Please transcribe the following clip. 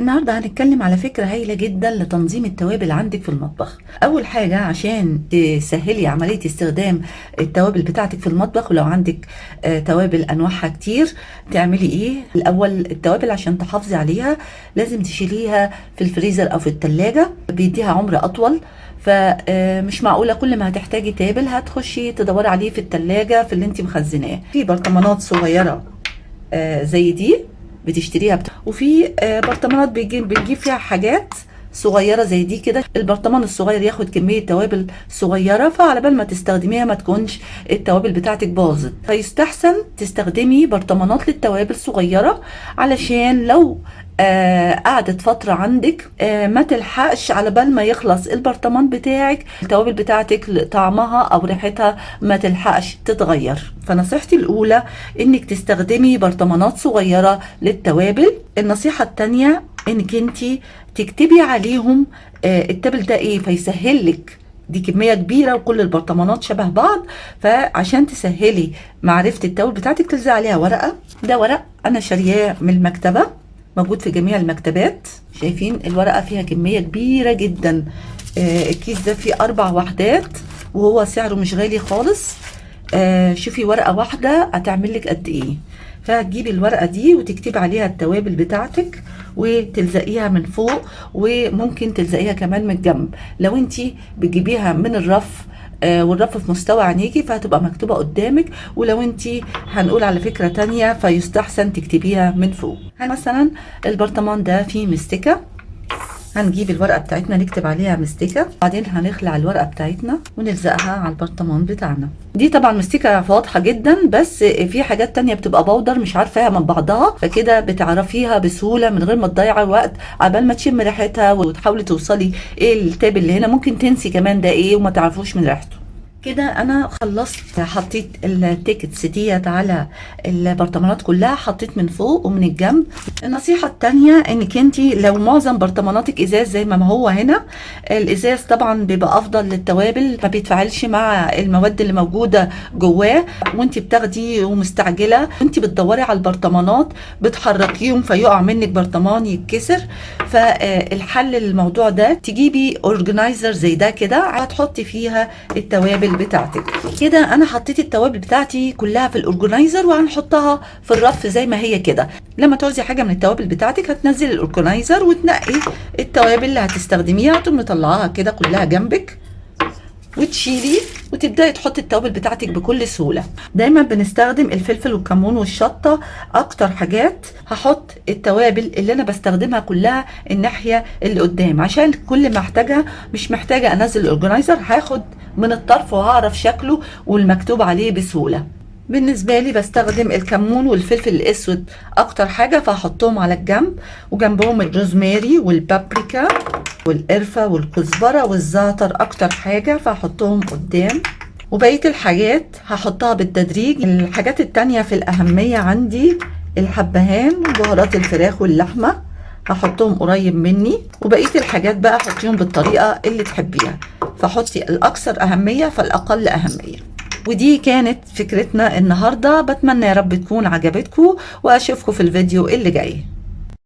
النهارده هنتكلم على فكرة هايلة جدا لتنظيم التوابل عندك في المطبخ. أول حاجة عشان تسهلي عملية استخدام التوابل بتاعتك في المطبخ، ولو عندك توابل أنواعها كتير تعملي إيه؟ الأول التوابل عشان تحافظي عليها لازم تشيليها في الفريزر أو في التلاجة، بيديها عمر أطول. فمش معقولة كل ما هتحتاجي تابل هتخشي تدوري عليه في التلاجة في اللي انت مخزناه. في برطمانات صغيرة زي دي بتشتريها وفي برطمانات بنجيب فيها حاجات صغيرة زي دي كده. البرطمان الصغير ياخد كمية توابل صغيرة، فعلى بال ما تستخدميها ما تكونش التوابل بتاعتك باظت. فيستحسن تستخدمي برطمانات للتوابل صغيرة علشان لو قعدت فترة عندك ما تلحقش على بال ما يخلص البرطمان بتاعك التوابل بتاعتك طعمها او ريحتها ما تلحقش تتغير. فنصيحتي الاولى انك تستخدمي برطمانات صغيرة للتوابل. النصيحة التانية انك انتي تكتبي عليهم التابل ده ايه، فيسهل لك. دي كمية كبيرة وكل البرطمانات شبه بعض، فعشان تسهلي معرفة التوابل بتاعتك تلزق عليها ورقة. ده ورق انا شارياه من المكتبة، موجود في جميع المكتبات. شايفين الورقة فيها كمية كبيرة جدا. الكيس ده فيه 4 وحدات وهو سعره مش غالي خالص. شوفي ورقة واحدة هتعمل لك قد ايه. فهتجيبي الورقة دي وتكتبي عليها التوابل بتاعتك وتلزقيها من فوق، وممكن تلزقيها كمان من الجنب لو انتي بتجيبيها من الرف والرف في مستوى عينيكي فهتبقى مكتوبة قدامك. ولو انتي هنقول على فكرة تانية فيستحسن تكتبيها من فوق. مثلا البرطمان ده فيه مستكة، هنجيب الورقة بتاعتنا نكتب عليها مستكة، بعدين هنخلع الورقة بتاعتنا ونلزقها على البرطمان بتاعنا. دي طبعا مستكة واضحة جدا، بس في حاجات تانية بتبقى بودر مش عارفاها من بعضها، فكده بتعرفيها بسهولة من غير ما تضيعي وقت عبال ما تشم ريحتها وتحاولي توصلي ايه التاب اللي هنا. ممكن تنسي كمان ده ايه وما تعرفوش من ريحته. كده انا خلصت، حطيت التيكتس ديت على البرطمانات كلها، حطيت من فوق ومن الجنب. النصيحة التانية انك انتي لو معظم برطماناتك ازاز زي ما هو هنا، الازاز طبعا بيبقى افضل للتوابل، ما بيتفاعلش مع المواد اللي موجودة جواه. وانتي بتاخدي ومستعجلة وانتي بتدوري على البرطمانات بتحركيهم فيقع منك برطمان يتكسر. فالحل للموضوع ده تجيبي اورجنايزر زي ده كده، هتحطي فيها التوابل بتاعتك. كده انا حطيت التوابل بتاعتي كلها في الاورجنايزر وهنحطها في الرف زي ما هي كده. لما تعوزي حاجه من التوابل بتاعتك هتنزلي الاورجنايزر وتنقي التوابل اللي هتستخدميها، تقوم مطلعاها كده كلها جنبك وتشيلي وتبداي تحطي التوابل بتاعتك بكل سهوله. دايما بنستخدم الفلفل والكمون والشطه اكتر حاجات. هحط التوابل اللي انا بستخدمها كلها الناحيه اللي قدام عشان كل ما احتاجها مش محتاجه انزل الاورجنايزر، هاخد من الطرف وهعرف شكله والمكتوب عليه بسهوله. بالنسبه لي بستخدم الكمون والفلفل الاسود اكتر حاجه، فهحطهم على الجنب، وجنبهم الروزماري والبابريكا والقرفه والكزبره والزعتر اكتر حاجه فهحطهم قدام. وبقيه الحاجات هحطها بالتدريج. الحاجات التانية في الاهميه عندي الحبهان وبهارات الفراخ واللحمه هحطهم قريب مني، وبقيه الحاجات بقى حطيهم بالطريقه اللي تحبيها. فحطي الاكثر اهميه فالاقل اهميه. ودي كانت فكرتنا النهارده، بتمنى يا رب تكون عجبتكم واشوفكم في الفيديو اللي جاي.